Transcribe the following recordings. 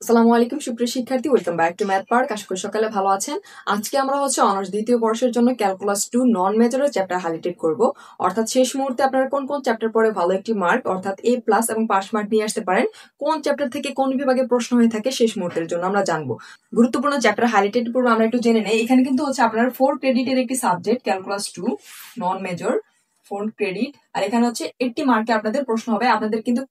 আসসালামু আলাইকুম সুপ্রিয় শিক্ষার্থী, welcome back to math park. আশা করি সকালে ভালো আছেন। আজকে আমরা অনার্স দ্বিতীয় বর্ষের জন্য ক্যালকুলাস 2 নন মেজরের চ্যাপ্টার হাইলাইটেড করব। অর্থাৎ শেষ মুহূর্তে আপনারা কোন কোন চ্যাপ্টার পরে ভালো একটি মার্ক অর্থাৎ A+ এবং পাস মার্ক নিয়ে আসতে পারেন, কোন চ্যাপ্টার থেকে কোন বিভাগে প্রশ্ন হয়ে থাকে শেষ মুহূর্তের জন্য আমরা জানবো। গুরুত্বপূর্ণ চ্যাপ্টার হাইলাইটেড পূর্বে আমরা একটু জেনে নেই। এখানে কিন্তু আপনার 4 ক্রেডিটের একটি subject calculus 2 non major, 4 credit. আর এখানে 80 মার্কে আপনাদের প্রশ্ন হবে। আপনাদের কিন্তু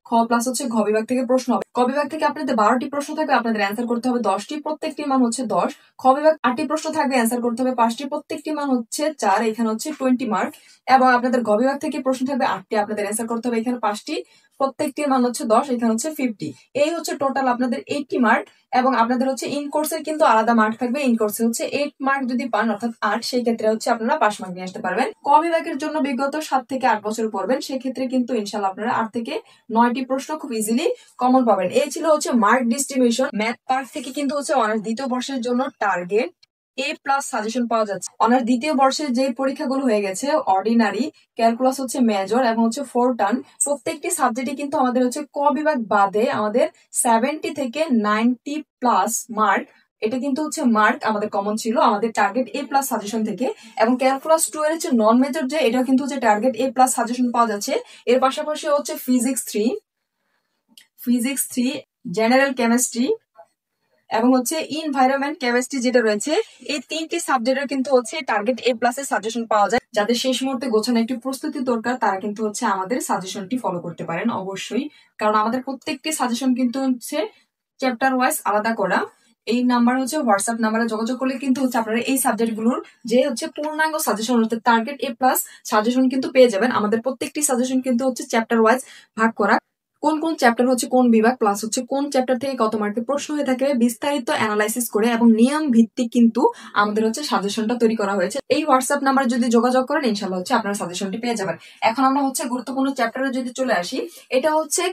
খ প্লাস ঘ বিভাগ থেকে প্রশ্ন হবে। ক বিভাগ থেকে আপনাদের 12টি প্রশ্ন থাকবে, আপনাদের অ্যান্সার করতে হবে 10টি, প্রত্যেকটি মান 10। খ বিভাগ 8টি প্রশ্ন থাকবে, অ্যান্সার করতে হবে 5টি, প্রত্যেকটি মান 4। এখানে 20 মার্ক। এবং আপনাদের গ বিভাগ থেকে প্রশ্ন থাকবে 8টি, আপনাদের অ্যান্সার করতে হবে এখানে 5টি, প্রত্যেকটির মান 10। এখানে 50। এই টোটাল আপনাদের 80 মার্ক। এবং আপনাদের ইন কোর্সের কিন্তু আলাদা মার্ক থাকবে। ইন কোর্সে 8 মার্ক যদি পান অর্থাৎ 8, সেই ক্ষেত্রে আপনারা পাস মার্ক নিয়ে আসতে পারবেন। ক বিভাগের জন্য বিগত 7 থেকে 8 বছর পড়বেন, সেক্ষেত্রে কিন্তু ইনশাল্লাহ আপনারা 8 থেকে 9টি প্রশ্ন খুব ইজিলি কমন পাবেন। এই ছিল মার্ক ডিস্ট্রিবিউশন। ম্যাথ পার্ক থেকে কিন্তু অনার্স দ্বিতীয় বর্ষের জন্য টার্গেট A+ সাজেশন পাওয়া যাচ্ছে। অনার্স দ্বিতীয় বর্ষের যে পরীক্ষাগুলো হয়ে গেছে, অর্ডিনারি, ক্যালকুলাস মেজর এবং 4 টার্ম, প্রত্যেকটি সাবজেক্টে কিন্তু আমাদের ক বিভাগ বাদে আমাদের 70 থেকে 90+ মার্ক। এটা কিন্তু মার্ক আমাদের কমন ছিল আমাদের টার্গেট A+ সাজেশন থেকে। এবং ক্যালকুলাস 2 এর নন মেজর যে, এটা কিন্তু টার্গেট A+ সাজেশন পাওয়া যাচ্ছে। এর পাশাপাশি ফিজিক্স 3, জেনারেল কেমিস্ট্রি এবং ইনভায়রনমেন্ট কেমিস্ট্রি যেটা রয়েছে, এই 3টি সাবজেক্টের কিন্তু টার্গেট A+ এর সাজেশন পাওয়া যায়। যাদের শেষ মুহূর্তে গোছানো একটি প্রস্তুতি দরকার, তারা কিন্তু আমাদের সাজেশনটি ফলো করতে পারেন অবশ্যই। কারণ আমাদের প্রত্যেকটি সাজেশন কিন্তু চ্যাপ্টার ওয়াইজ আলাদা করা। এই নাম্বার হোয়াটসঅ্যাপ নাম্বারে যোগাযোগ করলে কিন্তু আপনারা এই সাবজেক্টগুলোর যে পূর্ণাঙ্গ সাজেশন টার্গেট A+ সাজেশন কিন্তু পেয়ে যাবেন। আমাদের প্রত্যেকটি সাজেশন কিন্তু চ্যাপ্টার ওয়াইজ ভাগ করা, কোন কোন চ্যাপ্টার কোন বিভাগ, প্লাস কোন চ্যাপ্টার থেকে কত মার্কের প্রশ্ন হয়ে থাকে বিস্তারিত অ্যানালাইসিস করে এবং নিয়ম ভিত্তিক কিন্তু আমাদের সাজেশনটা তৈরি করা হয়েছে। এই হোয়াটসঅ্যাপ নাম্বার যদি যোগাযোগ করেন, ইনশাল্লাহ আপনারা সাজেশনটি পেয়ে যাবেন। এখন আমরা গুরুত্বপূর্ণ চ্যাপ্টারে যদি চলে আসি, এটা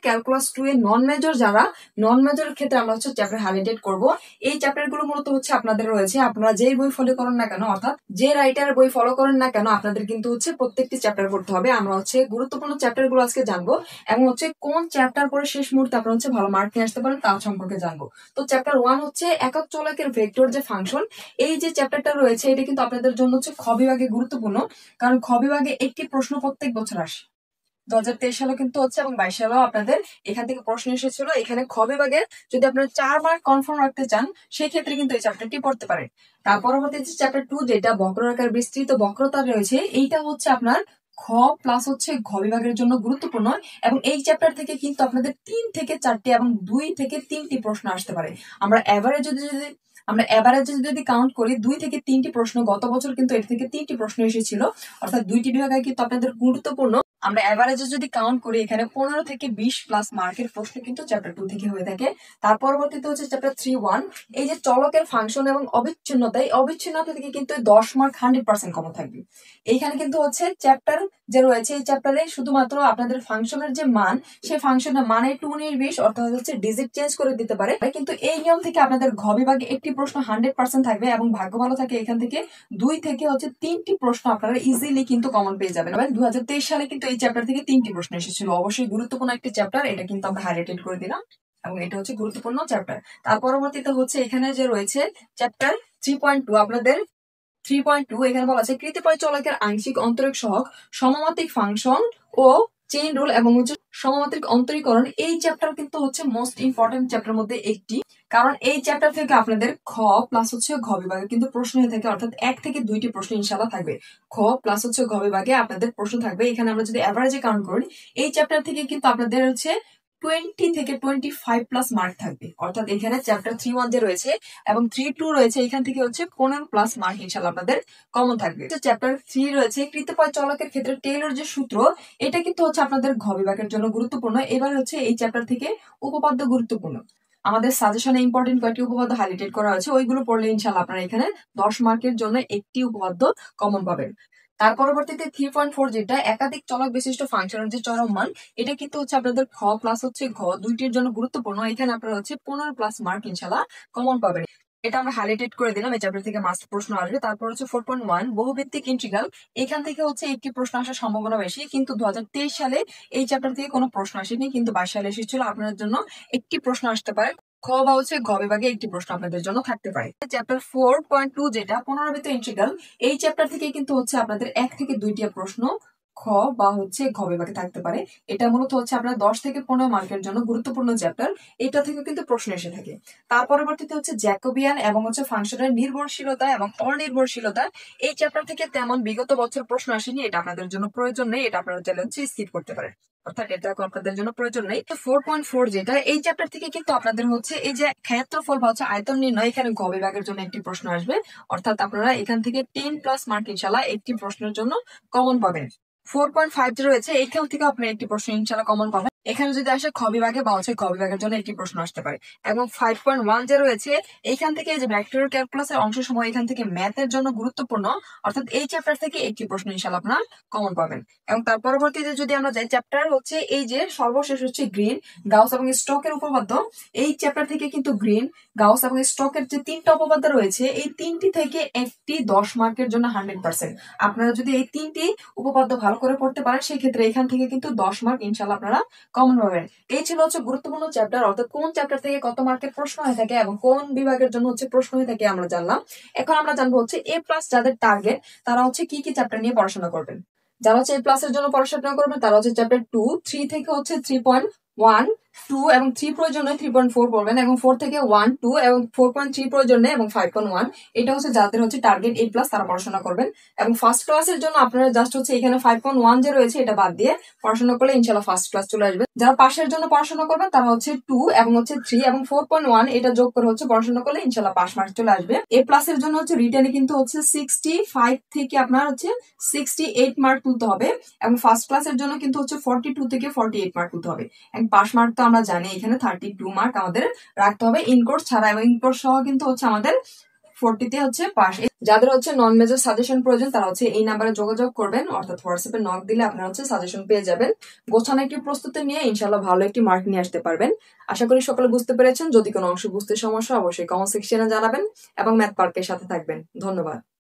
ক্যালকুলাস 2 এর নন মেজর। যারা নন মেজরের ক্ষেত্রে আমরা চ্যাপ্টার হাইলাইটেড করব। এই চ্যাপ্টার গুলো মূলত আপনাদের রয়েছে, আপনারা যেই বই ফলো করেন না কেন, অর্থাৎ যে রাইটার বই ফলো করেন না কেন, আপনাদের কিন্তু প্রত্যেকটি চ্যাপ্টার করতে হবে। আমরা গুরুত্বপূর্ণ চ্যাপ্টার গুলো আজকে জানবো এবং কোন চ্যাপ্টার পরে শেষ মুহূর্তে আপনারা ভালো মার্ক নিয়ে আসতে পারেন তা সম্পর্কে জানবো। তো চ্যাপ্টার 1 একক চলকের ভেক্টর যে ফাংশন। এই যে চ্যাপ্টারটা রয়েছে, এটা কিন্তু আপনাদের জন্য খ বিভাগে গুরুত্বপূর্ণ, কারণ খ বিভাগে একটি প্রশ্ন প্রত্যেক বছর আসে। 2023 সালে কিন্তু এবং 22 সালেও আপনাদের এখান থেকে প্রশ্ন এসেছিল। এখানে খ বিভাগের যদি আপনারা 4 মার্ক কনফার্ম রাখতে চান, সেই ক্ষেত্রে কিন্তু এই চ্যাপ্টারটি পড়তে পারেন। তার পরবর্তী চ্যাপ্টার 2, যেটা বক্রাকার বিস্তৃত বক্রতা রয়েছে, এইটা আপনার খ প্লাস ঘ বিভাগের জন্য গুরুত্বপূর্ণ। এবং এই চ্যাপ্টার থেকে কিন্তু আপনাদের 3 থেকে 4টি এবং 2 থেকে 3টি প্রশ্ন আসতে পারে। আমরা এভারেজে যদি কাউন্ট করি, 2 থেকে 3টি প্রশ্ন, গত বছর কিন্তু এর থেকে 3টি প্রশ্ন এসেছিল, অর্থাৎ 2টি বিভাগে কিন্তু আপনাদের গুরুত্বপূর্ণ। আমরা এভারেজে যদি কাউন্ট করি, এখানে 15 থেকে 20+ মার্কের প্রশ্ন কিন্তু চ্যাপ্টার 2 থেকে হয়ে থাকে। তার পরবর্তীতে চ্যাপ্টার 3.1, এই যে চলকের ফাংশন এবং অবিচ্ছিন্নতা, এই অবিচ্ছিন্নতা থেকে কিন্তু 10 মার্ক 100% কমন থাকবে। এইখানে কিন্তু চ্যাপ্টার যে রয়েছে, এই চ্যাপ্টারে শুধুমাত্র আপনাদের ফাংশনের যে মান, সেই ফাংশনের মানে একটু 19-20 অর্থাৎ ডিজিট চেঞ্জ করে দিতে পারে। কিন্তু এই নিয়ম থেকে আপনাদের ঘ বিভাগে একটি প্রশ্ন 100% থাকবে এবং ভাগ্য ভালো থাকে এখান থেকে 2 থেকে 3টি প্রশ্ন আপনারা ইজিলি কিন্তু কমন পেয়ে যাবেন। 2023 সালে কিন্তু এই চ্যাপ্টার থেকে 3টি প্রশ্ন এসেছিল। অবশ্যই গুরুত্বপূর্ণ একটি চ্যাপ্টার, এটা কিন্তু আমরা হাইলাইটেড করে দিলাম এবং এটা গুরুত্বপূর্ণ চ্যাপ্টার। তার পরবর্তীতে এখানে যে রয়েছে চ্যাপ্টার 3.2, আপনাদের 3.2 এখানে বলা আছে কৃতিপয় চলকের আংশিক অন্তরিক সহগ, সমমাত্রিক ফাংশন ও চেইন রুল এবং সমমাত্রিক অন্তরীকরণ। এই চ্যাপ্টার কিন্তু মোস্ট ইম্পর্টেন্ট চ্যাপ্টার মধ্যে একটি, কারণ এই চ্যাপ্টার থেকে আপনাদের খ প্লাস ঘ বিভাগে কিন্তু প্রশ্ন হয়ে থাকে, অর্থাৎ 1 থেকে 2টি প্রশ্ন ইনশাআল্লাহ থাকবে। খ প্লাস ঘ বিভাগে আপনাদের প্রশ্ন থাকবে। এখানে আমরা যদি এভারেজে কাউন্ট করি, এই চ্যাপ্টার থেকে কিন্তু আপনাদের 20 থেকে 25+ মার্ক থাকবে। অর্থাৎ এখানে চ্যাপ্টার 3.1 যে রয়েছে এবং 3.2 রয়েছে, এখান থেকে 15+ মার্ক ইনশাআল্লাহ আপনাদের কমন থাকবে। চ্যাপ্টার 3 রয়েছে কৃতিপয় চলকের ক্ষেত্রে টেইলর যে সূত্র, এটা কিন্তু আপনাদের ঘ বিভাগের জন্য গুরুত্বপূর্ণ। এবার এই চ্যাপ্টার থেকে উপপাদ্য গুরুত্বপূর্ণ। আমাদের সাজেশনে ইম্পর্টেন্ট কয়েকটি উপপাদ্য হাইলাইটেড করা হয়েছে, ওইগুলো পড়লে ইনশাআল্লাহ আপনারা এখানে 10 মার্কের জন্য একটি উপপাদ্য কমন পাবেন। তার পরবর্তীতে 3.4, যেটা একাধিক চলক বিশিষ্ট ফাংশনের যে চরম মান, এটা কিন্তু আপনাদের খ প্লাস ঘ দুইটির জন্য গুরুত্বপূর্ণ। এখানে আপনারা 15+ মার্ক ইনশাআল্লাহ কমন পাবেন। এটা আমরা হাইলাইটেড করে দিলাম, এই চ্যাপ্টার থেকে মাস্ট প্রশ্ন আসবে। তারপর 4.1 বহুভিত্তিক ইন্টিগ্রাল। এখান থেকে একটি প্রশ্ন আসার সম্ভাবনা বেশি, কিন্তু 2023 সালে এই চ্যাপ্টার থেকে কোনো প্রশ্ন আসেনি, কিন্তু 22 সালে এসেছিল। আপনাদের জন্য একটি প্রশ্ন আসতে পারে। খ বা হচ্ছে ঘ বিভাগে একটি প্রশ্ন আপনাদের জন্য থাকতে পারে। চ্যাপ্টার 4.2 যেটা পুনরাবৃত্ত ইন্টিগ্রাল, এই চ্যাপ্টার থেকে কিন্তু হচ্ছে আপনাদের 1 থেকে 2টি প্রশ্ন খ বা হচ্ছে ঘ বিভাগে থাকতে পারে। এটা মূলত হচ্ছে আপনার 10 থেকে 15 মার্কের জন্য গুরুত্বপূর্ণ চ্যাপ্টার। এটা থেকে কিন্তু প্রশ্ন এসে থাকে। তার পরবর্তীতে হচ্ছে জ্যাকোবিয়ান এবং হচ্ছে ফাংশনের নির্ভরশীলতা এবং অনির্ভরশীলতা। এই চ্যাপ্টার থেকে তেমন বিগত বছর প্রশ্ন আসেনি, এটা আপনাদের জন্য প্রয়োজন নেই, এটা আপনারা চাইলে হচ্ছে স্কিপ করতে পারেন, অর্থাৎ এটা আপনাদের জন্য প্রয়োজন নেই। 4.4 যেটা, এই চ্যাপ্টার থেকে কিন্তু আপনাদের হচ্ছে এই যে ক্ষেত্রফল বা হচ্ছে আয়তন নির্ণয়, এখানে ঘ বিভাগের জন্য একটি প্রশ্ন আসবে, অর্থাৎ আপনারা এখান থেকে 10+ মার্ক ইনশাল্লাহ একটি প্রশ্নের জন্য কমন পাবেন। 4.5 যে রয়েছে, এখান থেকে আপনি একটি প্রশ্ন ইনশাল্লাহ কমন পাবেন। এখানে যদি আসে খ বিভাগে বা হচ্ছে ঘ বিভাগের জন্য একটি প্রশ্ন আসতে পারে। এবং 5.1 যে রয়েছে, এইখান থেকে যে ভেক্টর ক্যালকুলাসের অংশ সময় এখান থেকে ম্যাথের জন্য গুরুত্বপূর্ণ, অর্থাৎ এই চ্যাপ্টার থেকে একটি প্রশ্ন ইনশাল্লাহ আপনার কমন পাবেন। এবং তার পরবর্তীতে যদি আমরা যাই, চ্যাপ্টার হচ্ছে এই যে সর্বশেষ হচ্ছে গ্রিন, গাউস এবং স্টকের উপপাদ্য। এই চ্যাপ্টার থেকে কিন্তু গ্রিন, গাউস এবং স্টকের যে 3টা উপপাদ্য রয়েছে, এই 3টি থেকে একটি 10 মার্কের জন্য 100%। আপনারা যদি এই 3টি উপপাদ্য ভালো করে পড়তে পারেন, সেই ক্ষেত্রে এখান থেকে কিন্তু 10 মার্ক ইনশাল্লাহ আপনারা কমন পাবেন। এই ছিল হচ্ছে গুরুত্বপূর্ণ চ্যাপ্টার, অর্থাৎ কোন চ্যাপ্টার থেকে কত মার্কের প্রশ্ন হয়ে থাকে এবং কোন বিভাগের জন্য হচ্ছে প্রশ্ন হয়ে থাকে আমরা জানলাম। এখন আমরা জানবো হচ্ছে A+ যাদের টার্গেট, তারা হচ্ছে কি কি চ্যাপ্টার নিয়ে পড়াশোনা করবেন। যারা হচ্ছে A+ এর জন্য পড়াশোনা করবেন, তারা হচ্ছে চ্যাপ্টার 2, 3 থেকে হচ্ছে 3.1, 2 এবং 3 প্রয়োজনে 3.4 পড়বেন, এবং 4 থেকে 1, 2 এবং 4.3 প্রয়োজনে এবং 5.1। এটা হচ্ছে যাদের হচ্ছে টার্গেট A+, তারা পড়াশোনা করবেন। এবং ফার্স্ট ক্লাসের জন্য আপনারা জাস্ট হচ্ছে এখানে 5.1 যে রয়েছে, এটা বাদ দিয়ে পড়াশোনা করলে ইনশাল্লাহ ফার্স্ট ক্লাস চলে আসবে। যারা পাশের জন্য পড়াশোনা করবেন, তারা হচ্ছে 2 এবং হচ্ছে 3 এবং 4.1 এটা যোগ করে হচ্ছে পড়াশোনা করলে ইনশাল্লাহ পাস মার্ক চলে আসবে। A+ এর জন্য হচ্ছে রিটেনে কিন্তু হচ্ছে 65 থেকে আপনার হচ্ছে 68 মার্ক তুলতে হবে, এবং ফার্স্ট ক্লাসের জন্য কিন্তু হচ্ছে 42 থেকে 48 মার্ক তুলতে হবে। এবং পাস মার্ক তো আমরা জানি এখানে 32 মার্ক আমাদের রাখতে হবে ইনকোর্স ছাড়া, এবং ইনকোর্স সহ কিন্তু হচ্ছে আমাদের 40 হচ্ছে পাস। যাদের হচ্ছে নন মেজর সাজেশন প্রয়োজন, তারা হচ্ছে এই নাম্বারে যোগাযোগ করবেন, অর্থাৎ হোয়াটসঅ্যাপে নক দিলে আপনারা হচ্ছে সাজেশন পেয়ে যাবেন। গোছানো একটি প্রস্তুতি নিয়ে ইনশাল্লাহ ভালো একটি মার্ক নিয়ে আসতে পারবেন। আশা করি সকলে বুঝতে পেরেছেন। যদি কোনো অংশ বুঝতে সমস্যা, অবশ্যই কমেন্ট সেকশনে জানাবেন এবং ম্যাথ পার্কের সাথে থাকবেন। ধন্যবাদ।